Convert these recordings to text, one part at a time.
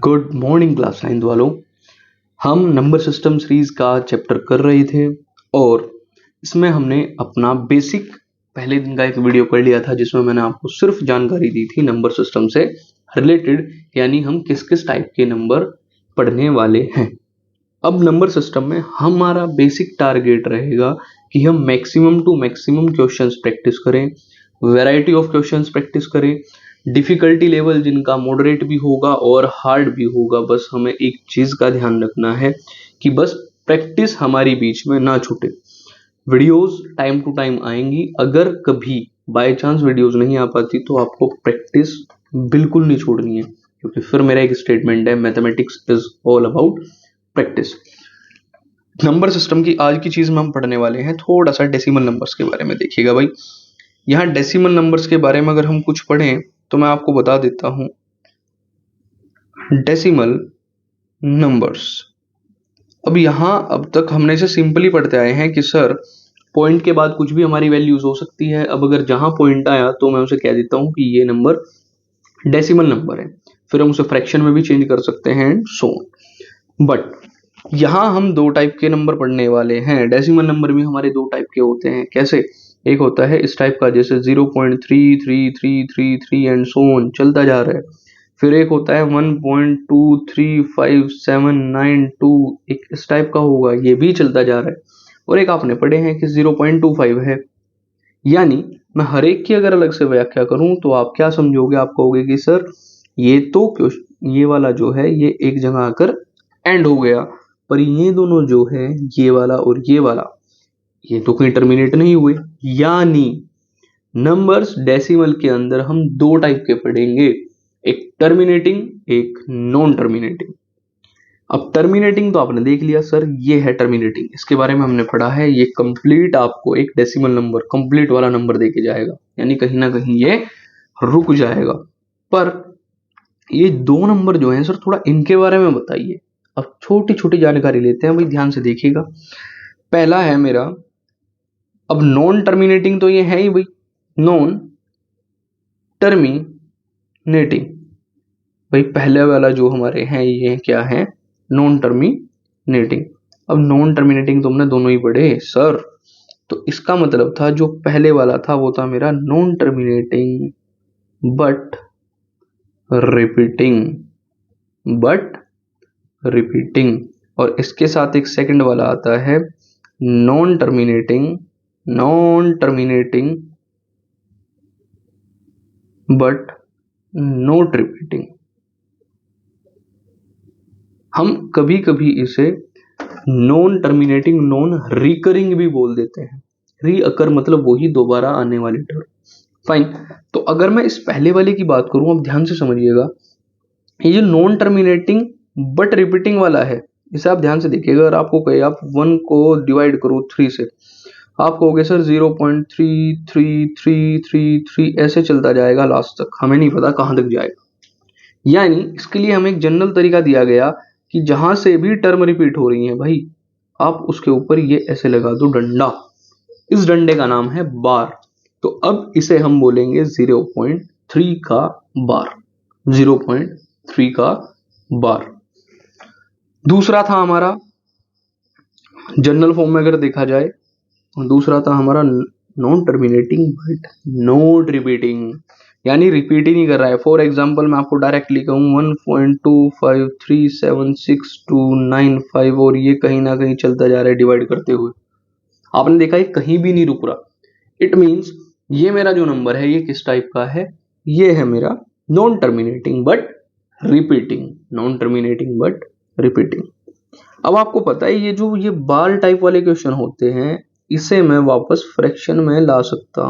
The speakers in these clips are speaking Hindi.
गुड मॉर्निंग क्लास 9 वालों। हम नंबर सिस्टम सीरीज का चैप्टर कर रहे थे और इसमें हमने अपना बेसिक पहले दिन का एक वीडियो कर लिया था जिसमें मैंने आपको सिर्फ जानकारी दी थी नंबर सिस्टम से रिलेटेड, यानी हम किस किस टाइप के नंबर पढ़ने वाले हैं। अब नंबर सिस्टम में हमारा बेसिक टारगेट रहेगा कि हम maximum to maximum questions practice करें, वैरायटी ऑफ क्वेश्चंस प्रैक्टिस करें, डिफिकल्टी लेवल जिनका मॉडरेट भी होगा और हार्ड भी होगा। बस हमें एक चीज का ध्यान रखना है कि बस प्रैक्टिस हमारी बीच में ना छूटे। वीडियोस टाइम टू टाइम आएंगी, अगर कभी बाय चांस वीडियोस नहीं आ पाती तो आपको प्रैक्टिस बिल्कुल नहीं छोड़नी है, क्योंकि फिर मेरा एक स्टेटमेंट है, mathematics is all about practice. Number system की आज की चीज में हम पढ़ने वाले हैं थोड़ा सा डेसिमल नंबर्स के बारे में। देखिएगा भाई, यहाँ डेसिमल नंबर्स के बारे में अगर हम कुछ पढ़ें तो मैं आपको बता देता हूं। डेसिमल नंबर्स, अब यहां अब तक हमने इसे सिंपली पढ़ते आए हैं कि सर पॉइंट के बाद कुछ भी हमारी वैल्यूज हो सकती है। अब अगर जहां पॉइंट आया तो मैं उसे कह देता हूं कि ये नंबर डेसिमल नंबर है, फिर हम उसे फ्रैक्शन में भी चेंज कर सकते हैं एंड सो ऑन। बट यहां हम दो टाइप के नंबर पढ़ने वाले हैं। डेसिमल नंबर भी हमारे दो टाइप के होते हैं। कैसे? एक होता है इस टाइप का, जैसे 0.3333 एंड सो ऑन चलता जा रहा है। फिर एक होता है 1.2357992, एक इस टाइप का होगा, ये भी चलता जा रहा है। और एक आपने पढ़े हैं कि 0.25 है। यानी मैं हर एक की अगर अलग से व्याख्या करूं तो आप क्या समझोगे? आप कहोगे कि सर ये तो ये वाला जो है ये एक जगह आकर एंड हो गया, पर ये दोनों जो है ये वाला और ये वाला ये तो कहीं टर्मिनेट नहीं हुए। यानी नंबर्स डेसिमल के अंदर हम दो टाइप के पढ़ेंगे, एक टर्मिनेटिंग, एक नॉन टर्मिनेटिंग। अब टर्मिनेटिंग तो आपने देख लिया, सर ये है टर्मिनेटिंग, इसके बारे में हमने पढ़ा है। ये कंप्लीट आपको एक डेसिमल नंबर कंप्लीट वाला नंबर देके जाएगा, यानी कहीं ना कहीं ये रुक जाएगा। पर ये दो नंबर जो हैं सर थोड़ा इनके बारे में बताइए। अब छोटी छोटी जानकारी लेते हैं भाई, ध्यान से देखिएगा। पहला है मेरा, अब नॉन टर्मिनेटिंग तो ये है ही भाई, नॉन टर्मिनेटिंग। भाई पहले वाला जो हमारे हैं ये क्या है? Non terminating. अब नॉन टर्मिनेटिंग तुमने दोनों ही पढ़े सर, तो इसका मतलब था जो पहले वाला था वो था मेरा नॉन टर्मिनेटिंग बट रिपीटिंग, और इसके साथ एक सेकंड वाला आता है non terminating but not repeating. हम कभी कभी इसे नॉन टर्मिनेटिंग नॉन रिकरिंग भी बोल देते हैं। रीअकर मतलब वही दोबारा आने वाली टर्म। फाइन, तो अगर मैं इस पहले वाले की बात करूं, अब ध्यान से समझिएगा, ये जो नॉन टर्मिनेटिंग बट रिपीटिंग वाला है इसे आप ध्यान से देखिएगा। अगर आपको कहे आप 1 को डिवाइड करो 3 से, आप कहोगे सर 0.3333 ऐसे चलता जाएगा लास्ट तक, हमें नहीं पता कहां तक जाएगा। यानी इसके लिए हमें एक जनरल तरीका दिया गया कि जहां से भी टर्म रिपीट हो रही है भाई, आप उसके ऊपर ये ऐसे लगा दो डंडा। इस डंडे का नाम है बार। तो अब इसे हम बोलेंगे 0.3 का बार, 0.3 का बार। दूसरा था हमारा जनरल फॉर्म में अगर देखा जाए, दूसरा था हमारा non terminating but not repeating, यानी रिपीट ही नहीं कर रहा है। फॉर एग्जाम्पल मैं आपको डायरेक्टली कहूँ 1.2537629 और ये कहीं ना कहीं चलता जा रहा है डिवाइड करते हुए, आपने देखा ये कहीं भी नहीं रुक रहा। इट मीन्स ये मेरा जो नंबर है ये किस टाइप का है? ये है मेरा नॉन टर्मिनेटिंग बट रिपीटिंग। अब आपको पता है ये जो ये बार टाइप वाले क्वेश्चन होते हैं इसे मैं वापस फ्रैक्शन में ला सकता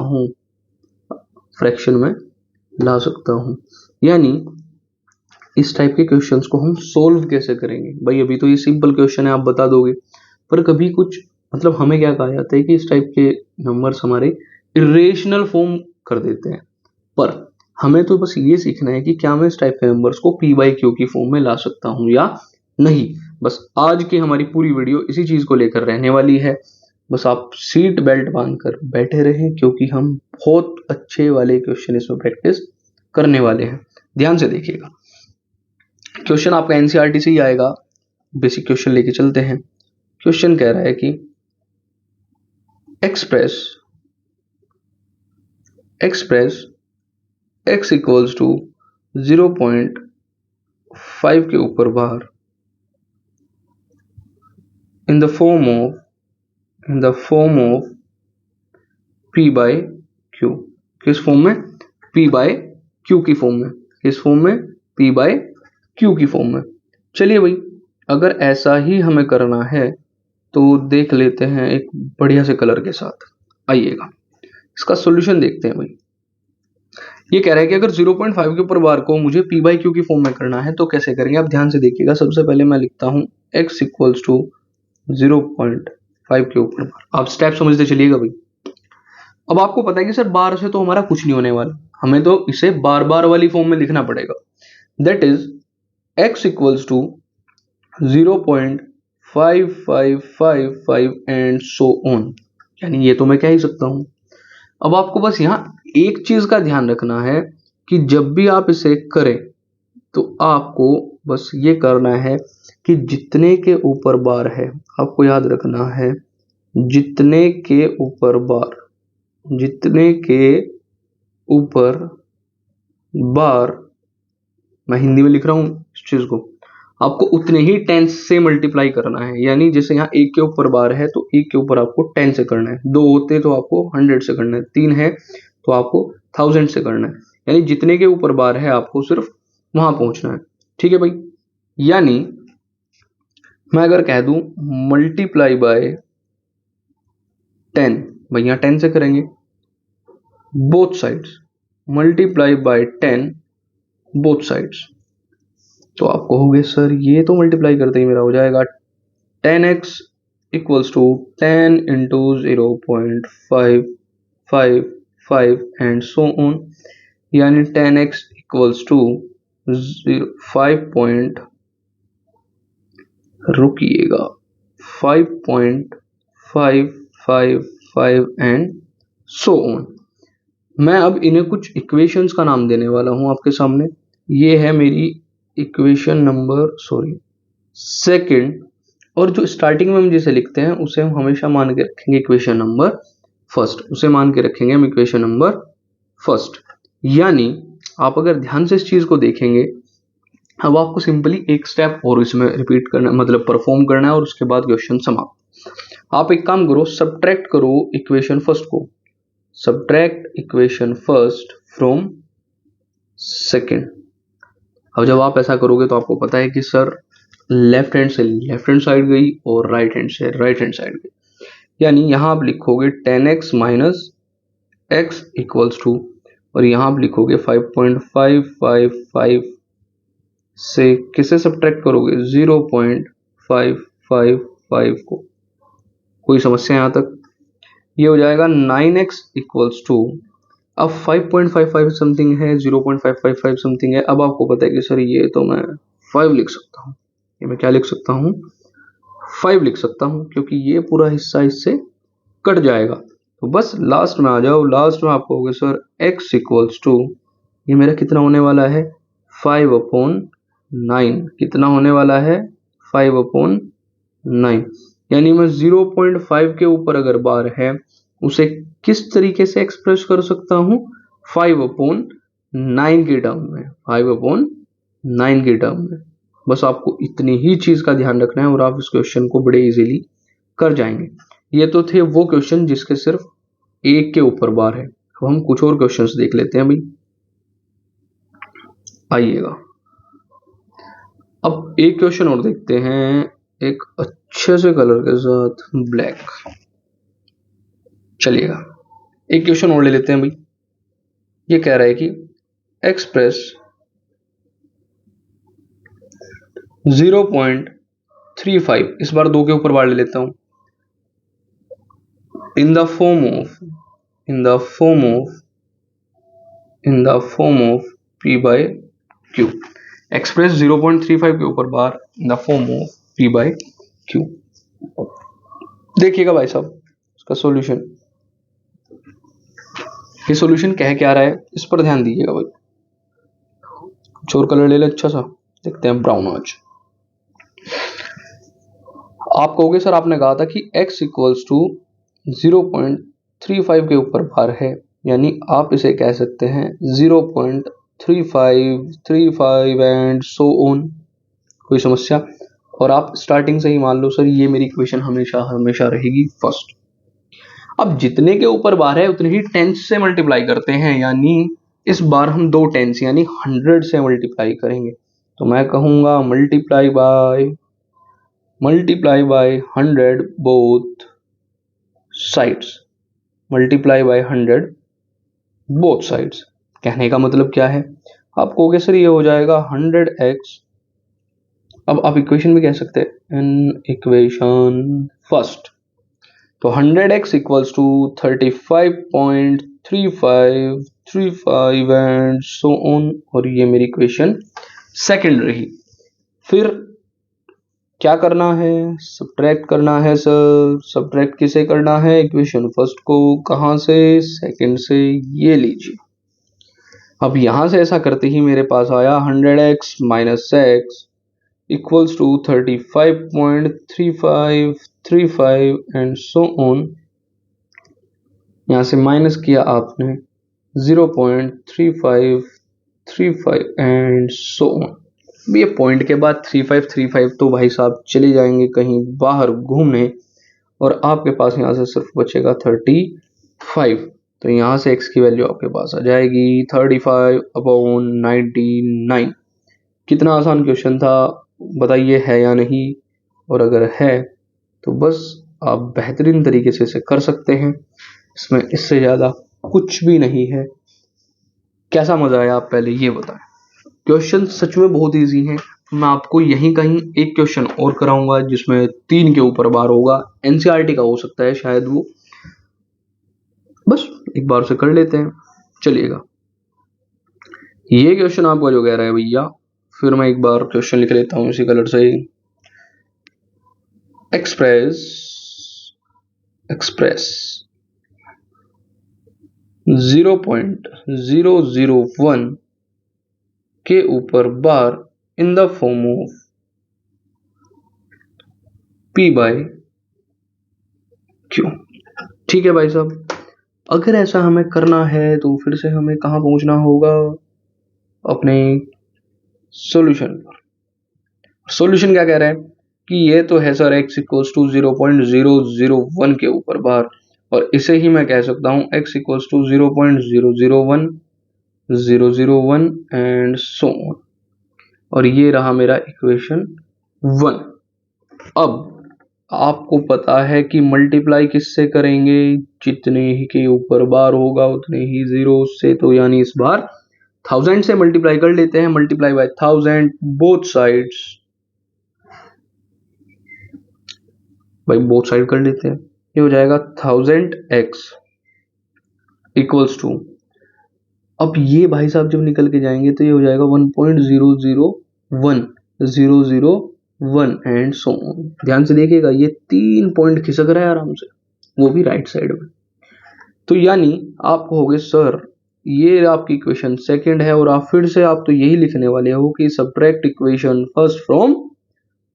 हूं। यानी इस टाइप के क्वेश्चंस को हम सोल्व कैसे करेंगे? भाई अभी तो ये सिंपल क्वेश्चन है, आप बता दोगे, पर कभी कुछ मतलब हमें क्या कहा जाता है कि इस टाइप के नंबर्स हमारे इरेशनल फॉर्म कर देते हैं। पर हमें तो बस ये सीखना है कि क्या मैं इस टाइप के नंबर्स को पी बाई क्यू की फॉर्म में ला सकता हूं या नहीं। बस आज की हमारी पूरी वीडियो इसी चीज को लेकर रहने वाली है। बस आप सीट बेल्ट बांधकर बैठे रहें, क्योंकि हम बहुत अच्छे वाले क्वेश्चन इसमें प्रैक्टिस करने वाले हैं। ध्यान से देखिएगा। क्वेश्चन आपका एनसीईआरटी से ही आएगा, बेसिक क्वेश्चन लेके चलते हैं। क्वेश्चन कह रहा है कि एक्सप्रेस x इक्वल्स टू 0.5 के ऊपर बार in the form of p by q। किस फॉर्म में? p by q की फॉर्म में। किस फॉर्म में? p by q की फॉर्म में। चलिए भाई, अगर ऐसा ही हमें करना है तो देख लेते हैं एक बढ़िया से कलर के साथ। आइएगा इसका सॉल्यूशन देखते हैं भाई। ये कह रहा है कि अगर 0.5 के ऊपर बार को मुझे p by q की फॉर्म में करना है तो कैसे करेंगे, आप ध्यान से देखिएगा। सबसे पहले मैं लिखता हूं x इक्वल्स टू 0.5 के ऊपर बार। आप स्टेप समझते चलिएगा भाई। अब आपको पता है कि सर बार से तो हमारा कुछ नहीं होने वाला, हमें तो इसे बार बार वाली फॉर्म में लिखना पड़ेगा। That is x equals to 0.5555 and so on. यानी ये तो मैं कह ही सकता हूं। अब आपको बस यहाँ एक चीज का ध्यान रखना है कि जब भी आप इसे करें तो आपको बस ये करना है कि जितने के ऊपर बार है, आपको याद रखना है जितने के ऊपर बार, जितने के ऊपर बार, मैं हिंदी में लिख रहा हूं इस चीज को, आपको उतने ही 10 से मल्टीप्लाई करना है। यानी जैसे यहाँ 1 के ऊपर बार है तो 1 के ऊपर आपको 10 से करना है, 2 होते तो आपको 100 से करना है, 3 है तो आपको 1000 से करना है। यानी जितने के ऊपर बार है आपको सिर्फ वहां पहुंचना है। ठीक है भाई। यानी मैं अगर कह दूं मल्टीप्लाई बाय 10, भैया 10 से करेंगे both sides, multiply by 10 both sides, तो आपको हो गया सर ये तो मल्टीप्लाई करते ही मेरा हो जाएगा 10x equals to 10 into 0.555 and so on. यानी 10x equals to 5.55 and so on. मैं अब इन्हें कुछ इक्वेशंस का नाम देने वाला हूं आपके सामने। ये है मेरी इक्वेशन नंबर सेकंड, और जो स्टार्टिंग में हम जिसे लिखते हैं उसे हम हमेशा मान के रखेंगे इक्वेशन नंबर फर्स्ट, उसे मान के रखेंगे हम इक्वेशन नंबर फर्स्ट। यानी आप अगर ध्यान से इस चीज को देखेंगे, अब आपको सिंपली एक स्टेप और इसमें रिपीट करना, मतलब परफॉर्म करना है और उसके बाद क्वेश्चन समाप्त। आप एक काम करो, सब्ट्रैक्ट करो इक्वेशन फर्स्ट को, subtract equation first from second. अब जब आप ऐसा करोगे तो आपको पता है कि सर लेफ्ट हैंड से लेफ्ट हैंड साइड गई और राइट हैंड से राइट हैंड साइड गई। यानी यहां आप लिखोगे 10x minus x equals to, और यहां आप लिखोगे 5.555 से किसे सब्ट्रैक्ट करोगे 0.555 को। कोई समस्या यहां तक? ये हो जाएगा 9x इक्वल्स टू, अब 5.55 समथिंग है, 0.555 समथिंग है। अब आपको पता है कि सर ये तो मैं 5 लिख सकता हूँ, ये मैं क्या लिख सकता हूँ 5 लिख सकता हूँ, क्योंकि ये पूरा हिस्सा इससे कट जाएगा। तो बस लास्ट में आ जाओ, लास्ट में आप कहोगे सर x इक्वल्स टू, ये मेरा कितना होने वाला है 5/9, कितना होने वाला है 5/9। यानी मैं 0.5 के ऊपर अगर बार है उसे किस तरीके से एक्सप्रेस कर सकता हूं 5/9 के टर्म में, 5/9 के टर्म में। बस आपको इतनी ही चीज का ध्यान रखना है और आप इस क्वेश्चन को बड़े इजीली कर जाएंगे। ये तो थे वो क्वेश्चन जिसके सिर्फ 1 के ऊपर बार है। अब हम कुछ और क्वेश्चंस देख लेते हैं भाई। आइएगा अब एक क्वेश्चन और देखते हैं, एक अच्छे से कलर के साथ, ब्लैक। चलिएगा एक क्वेश्चन और ले लेते हैं भाई। ये कह रहा है कि एक्सप्रेस 0.35, इस बार 2 के ऊपर बार ले लेता हूं, in the form of p by q। Express 0.35 के ऊपर बार in the form of p by q। देखिएगा भाई साहब इसका सॉल्यूशन, ये सॉल्यूशन कह क्या रहा है इस पर ध्यान दीजिएगा भाई। कुछ और कलर ले ले अच्छा सा, देखते हैं ब्राउन आज। आप कहोगे सर आपने कहा था कि x इक्वल्स टू 0.35 के ऊपर बार है, यानी आप इसे कह सकते हैं 0.35, 35 एंड सो ऑन। कोई समस्या? और आप स्टार्टिंग से ही मान लो सर ये मेरी इक्वेशन हमेशा हमेशा रहेगी फर्स्ट। अब जितने के ऊपर बार है उतने ही टेंस से मल्टीप्लाई करते हैं, यानी इस बार हम 2 टेंस यानी 100 से मल्टीप्लाई करेंगे। तो मैं कहूंगा multiply by 100 both sides, multiply by 100 both sides. कहने का मतलब क्या है? आप कहोगे सर ये हो जाएगा 100x। अब आप इक्वेशन में कह सकते हैं इन इक्वेशन फर्स्ट, तो 100x equals to 35.3535 and so on, और ये मेरी इक्वेशन सेकंड रही। फिर क्या करना है? सब्ट्रैक्ट करना है सर। सब्ट्रैक्ट किसे करना है? इक्वेशन फर्स्ट को। कहां से? सेकंड से। ये लीजिए। अब यहां से ऐसा करते ही मेरे पास आया 100x minus x equals to 35.3535 and so on. यहां से माइनस किया आपने 0.3535 एंड सो ऑन। ये पॉइंट के बाद 3535 तो भाई साहब चले जाएंगे कहीं बाहर घूमने, और आपके पास यहां से सिर्फ बचेगा 35। तो यहां से x की वैल्यू आपके पास आ जाएगी 35/99। कितना आसान क्वेश्चन था, बताइए है या नहीं? और अगर है तो बस आप बेहतरीन तरीके से इसे कर सकते हैं, इसमें इससे ज्यादा कुछ भी नहीं है। कैसा मजा आया आप पहले ये बताएं। क्वेश्चन सच में बहुत इजी है। मैं आपको यहीं कहीं एक क्वेश्चन और कराऊंगा जिसमें 3 के ऊपर बार होगा, एनसीईआरटी का हो सकता है शायद वो, बस एक बार से कर लेते हैं, चलिएगा। ये क्वेश्चन आपका जो कह रहा है भैया, फिर मैं एक बार क्वेश्चन लिख लेता हूं इसी कलर से। एक्सप्रेस 0.001 के ऊपर बार in the form of P by Q। ठीक है भाई साहब, अगर ऐसा हमें करना है तो फिर से हमें कहां पहुंचना होगा? अपने सॉल्यूशन पर। सॉल्यूशन क्या कह रहा है कि ये तो है सर x इक्वल्स टू 0.001 के ऊपर बार, और इसे ही मैं कह सकता हूं x equals to 0.001 and so on, और ये रहा मेरा इक्वेशन 1। अब आपको पता है कि मल्टीप्लाई किससे करेंगे? जितने ही के ऊपर बार होगा उतने ही जीरो से, तो यानी इस बार 1000 से मल्टीप्लाई कर लेते हैं। मल्टीप्लाई बाय 1000 बोथ साइड्स, भाई बोथ साइड कर लेते हैं। ये हो जाएगा 1000x इक्वल्स टू, अब ये भाई साहब जब निकल के जाएंगे तो ये हो जाएगा 1.001 एंड सो ऑन। ध्यान से देखिएगा ये 3 पॉइंट खिसक रहा है आराम से, वो भी राइट साइड में। तो यानी आप कहोगे सर ये आपकी इक्वेशन सेकंड है, और आप फिर से आप तो यही लिखने वाले हो कि subtract equation first from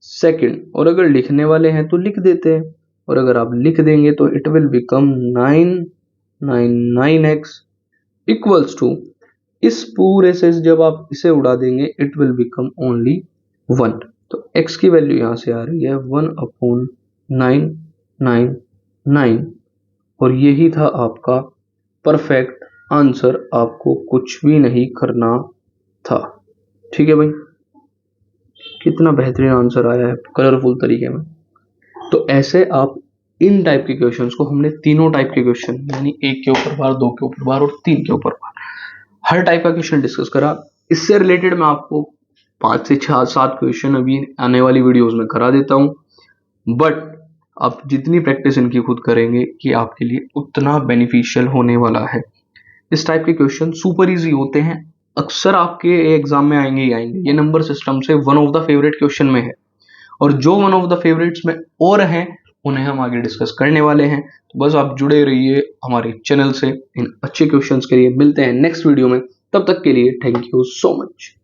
second, और अगर लिखने वाले हैं तो लिख देते हैं, और अगर आप लिख देंगे तो it will become 999x equals to, इस पूरे से जब आप इसे उड़ा देंगे इट विल बिकम ओनली 1। तो x की वैल्यू यहां से आ रही है 1/999, और यही था आपका परफेक्ट आंसर। आपको कुछ भी नहीं करना था। ठीक है भाई, कितना बेहतरीन आंसर आया है कलरफुल तरीके में। तो ऐसे आप इन टाइप के क्वेश्चंस को, हमने तीनों टाइप के क्वेश्चन यानी 1 के ऊपर बार, 2 के ऊपर बार और 3 के ऊपर बार, हर टाइप का क्वेश्चन डिस्कस करा। इससे रिलेटेड मैं आपको 5 से 7 क्वेश्चन अभी आने वाली वीडियोस में करा देता हूं, बट आप जितनी प्रैक्टिस इनकी खुद करेंगे कि आपके लिए उतना बेनिफिशियल होने वाला है। इस टाइप के क्वेश्चन सुपर इजी होते हैं, अक्सर आपके एग्जाम में आएंगे ही आएंगे। ये नंबर सिस्टम से one of the favourite question में है, और जो वन ऑफ द फेवरेट्स में और हैं उन्हें हम आगे डिस्कस करने वाले हैं। तो बस आप जुड़े रहिए हमारे चैनल से इन अच्छे क्वेश्चंस के लिए। मिलते हैं नेक्स्ट वीडियो में, तब तक के लिए थैंक यू सो मच।